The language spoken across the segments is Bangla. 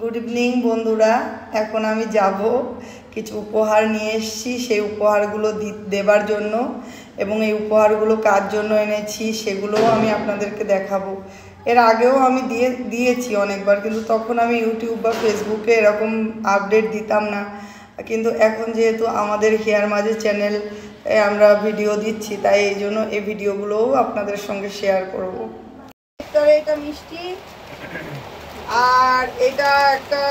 গুড ইভিনিং বন্ধুরা। এখন আমি যাব কিছু উপহার নিয়ে এসেছি, সেই উপহারগুলো দেবার জন্য, এবং এই উপহারগুলো কার জন্য এনেছি সেগুলোও আমি আপনাদেরকে দেখাবো। এর আগেও আমি দিয়েছি অনেকবার, কিন্তু তখন আমি ইউটিউব বা ফেসবুকে এরকম আপডেট দিতাম না। কিন্তু এখন যেহেতু আমাদের হেয়ার মাঝে চ্যানেল আমরা ভিডিও দিচ্ছি, তাই এই জন্য এই ভিডিওগুলোও আপনাদের সঙ্গে শেয়ার করব। এটা মিষ্টি, আর এটা একটা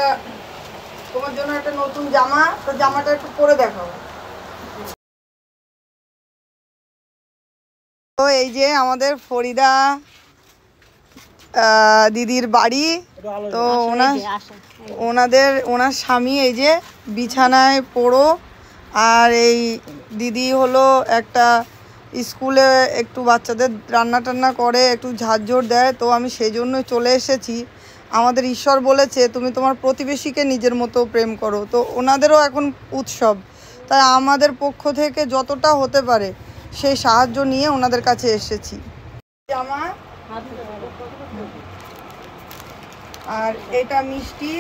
তোমার জন্য একটা নতুন জামা। তো জামাটা একটু পরে দেখাও। তো এই যে আমাদের ফরিদা দিদির বাড়ি। তো ওনার স্বামী এই যে বিছানায় পড়ো, আর এই দিদি হলো একটা স্কুলে একটু বাচ্চাদের রান্না টান্না করে, একটু ঝাড়ঝোড় দেয়। তো আমি সেই জন্যই চলে এসেছি। আমাদের ঈশ্বর বলেছে তুমি তোমার প্রতিবেশীকে নিজের মতো প্রেম করো। তো ওনাদেরও এখন উৎসব, তাই আমাদের পক্ষ থেকে যতটা হতে পারে সেই সাহায্য নিয়ে ওনাদের কাছে এসেছি। জামা আর এটা মিষ্টি।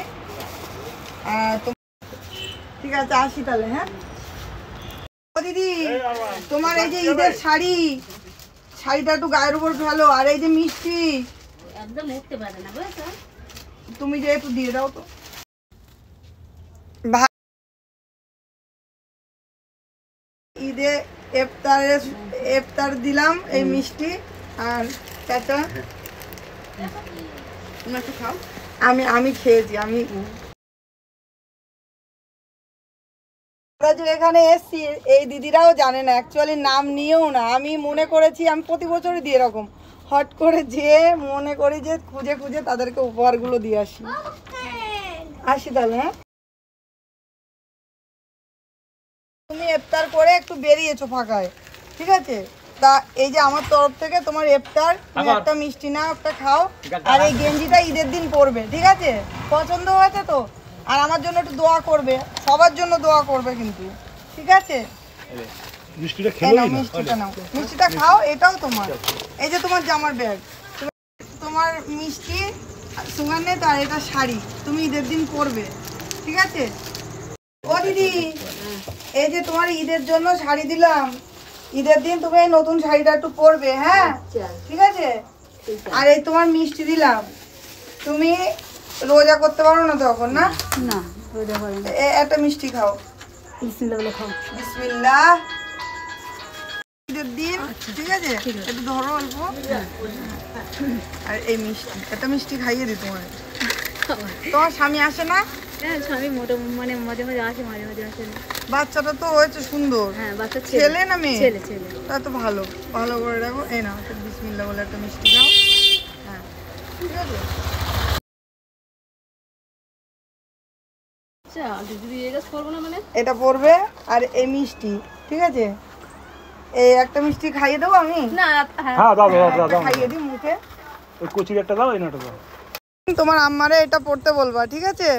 ঠিক আছে, আসি তাহলে। হ্যাঁ দিদি, তোমার এই যে ঈদের শাড়িটা একটু গায়ের উপর ফেলো, আর এই যে মিষ্টি একদম উঠতে পারে না, বুঝছো? তুমি যে একটু দিয়ে দাও তো। ঈদে ইফতার দিলাম এই মিষ্টি আর চাচা। তোমরা একটু খাও। আমি খেয়েছি। আমি যে এখানে এসছি এই দিদিরাও জানে না, অ্যাকচুয়ালি নাম নিয়েও না। আমি মনে করেছি আমি প্রতি বছরই দিই এরকম, হট করে যেয়ে মনে করি যে খুঁজে খুঁজে তাদেরকে উপহারগুলো দিয়ে আসি তাহলে। হ্যাঁ, তুমি ইফতার করে একটু বেরিয়েছো ফাঁকায়, ঠিক আছে? তা এই যে আমার তরফ থেকে তোমার ইফতার, তুমি একটা মিষ্টি নাও, একটা খাও, আর এই গেঞ্জিটা ঈদের দিন পরবে, ঠিক আছে? পছন্দ হয়েছে তো? আর আমার জন্য একটু দোয়া করবে, সবার জন্য দোয়া করবে কিন্তু, ঠিক আছে? মিষ্টিটা খাও, এটাও তোমার। এই যে তোমার জামার ব্যাগ, তোমার মিষ্টি সুগার, আর এটা শাড়ি, তুমি ঈদের দিন পরবে, ঠিক আছে? ও দিদি, এই যে তোমার ঈদের জন্য শাড়ি দিলাম, ঈদের দিন তুমি এই নতুন শাড়িটা একটু পরবে, হ্যাঁ? ঠিক আছে। আর এই তোমার মিষ্টি দিলাম, তুমি রোজা করতে পারো না তখন, না? না, রোজা পারি না। একটা মিষ্টি খাও, বিসমিল্লাহ বলে খাও। বিসমিল্লাহ। ঈদের দিন, ঠিক আছে? একটু ধরো অল্প। আর এই মিষ্টি, একটা মিষ্টি খাইয়ে দিই তোমার। তোমার স্বামী আসে না? হ্যাঁ, স্বামী মানে মাঝে মাঝে আসে, মাঝে মাঝে আসে না। বাচ্চাটা তো হয়েছে সুন্দর। হ্যাঁ, বাচ্চা ছেলে না মেয়ে? ছেলে। তা তো ভালো করে রাখো। এই নাও, বিসমিল্লাহ বলে একটা মিষ্টি দাও। হ্যাঁ, ঠিক আছে। এটা পড়বে, আর এই মিষ্টি, ঠিক আছে? এই একটা মিষ্টি খাইয়ে দেবো আমি। খাইয়ে দিই মুখে। তোমার আম্মারে এটা পড়তে বলবা, ঠিক আছে?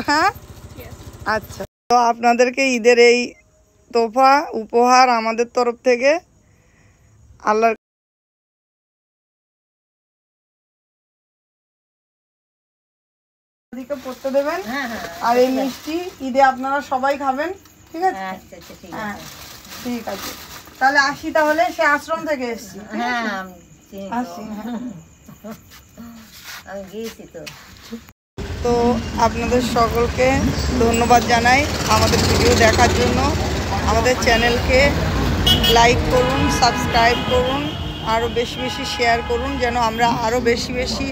হ্যাঁ, আচ্ছা। তো আপনাদেরকে ঈদের এই তোফা উপহার আমাদের তরফ থেকে। আল্লাহর দিকে পড়তে দেবেন। আর এই মিষ্টি ঈদে আপনারা সবাই খাবেন, ঠিক আছে? হ্যাঁ, ঠিক আছে। তাহলে আসি তাহলে, সে আশ্রম থেকে এসছি। আসি। তো আপনাদের সকলকে ধন্যবাদ জানাই আমাদের ভিডিও দেখার জন্য। আমাদের চ্যানেলকে লাইক করুন, সাবস্ক্রাইব করুন, আরও বেশি বেশি শেয়ার করুন, যেন আমরা আরও বেশি বেশি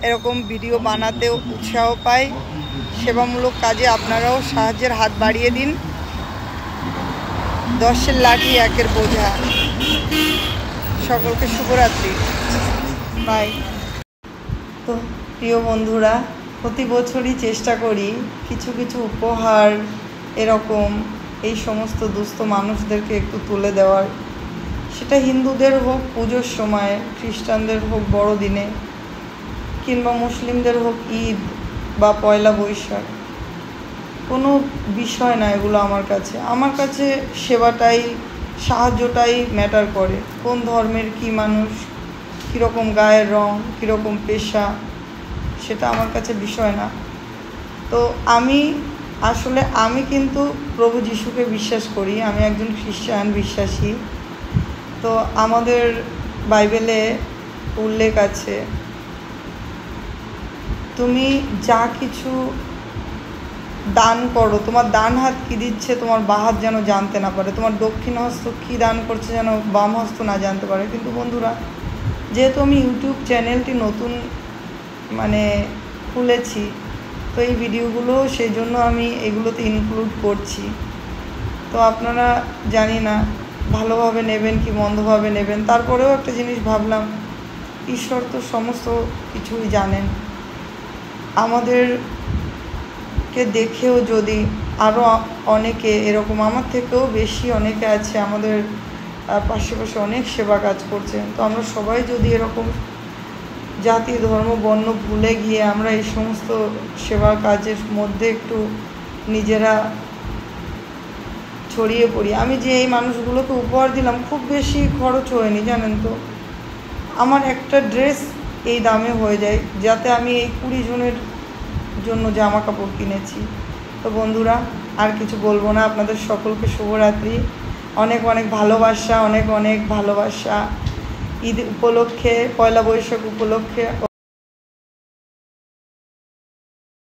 এরকম ভিডিও বানাতে উৎসাহ পাই। সেবামূলক কাজে আপনারাও সাহায্যের হাত বাড়িয়ে দিন। 10-এর লাঠি 1-এর বোঝা। সকলকে শুভরাত্রি, বাই। তো প্রিয় বন্ধুরা, প্রতি বছরই চেষ্টা করি কিছু কিছু উপহার এরকম এই সমস্ত দুস্থ মানুষদেরকে একটু তুলে দেওয়ার। সেটা হিন্দুদের হোক পুজোর সময়, খ্রিস্টানদের হোক বড়দিনে, কিংবা মুসলিমদের হোক ঈদ বা পয়লা বৈশাখ। কোনো বিষয় না এগুলো আমার কাছে সেবাটাই, সাহায্যটাই ম্যাটার করে। কোন ধর্মের কী মানুষ, কীরকম গায়ের রং, কীরকম পেশা, সেটা আমার কাছে বিষয় না। তো আমি কিন্তু প্রভু যিশুকে বিশ্বাস করি, আমি একজন খ্রিস্টান বিশ্বাসী। তো আমাদের বাইবেলে উল্লেখ আছে, তুমি যা কিছু দান করো, তোমার ডান হাত কী দিচ্ছে তোমার বাঁ হাত যেন জানতে না পারে, তোমার দক্ষিণ হস্ত কী দান করছে যেন বাম হস্ত না জানতে পারে। কিন্তু বন্ধুরা, যেহেতু আমি ইউটিউব চ্যানেলটি নতুন খুলেছি, তো এই ভিডিওগুলো সেই জন্য আমি এগুলোতে ইনক্লুড করছি। তো আপনারা জানি না ভালোভাবে নেবেন কি মন্দভাবে নেবেন, তারপরেও একটা জিনিস ভাবলাম, ঈশ্বর তো সমস্ত কিছুই জানেন। আমাদেরকে দেখেও যদি আরও অনেকে এরকম আমার থেকেও বেশি অনেকে আছে, আমাদের পাশে অনেক সেবা কাজ করছেন, তো আমরা সবাই যদি এরকম জাতি ধর্ম বর্ণ ভুলে গিয়ে আমরা এই সমস্ত সেবার কাজের মধ্যে একটু নিজেরা ছড়িয়ে পড়ি। আমি যে এই মানুষগুলোকে উপহার দিলাম, খুব বেশি খরচ হয়নি জানেন তো, আমার একটা ড্রেস এই দামে হয়ে যায়, যাতে আমি এই 20 জনের জন্য জামা কাপড় কিনেছি। তো বন্ধুরা, আর কিছু বলবো না, আপনাদের সকলকে শুভরাত্রি, অনেক অনেক ভালোবাসা, অনেক অনেক ভালোবাসা। ঈদ উপলক্ষে, পয়লা বৈশাখ উপলক্ষে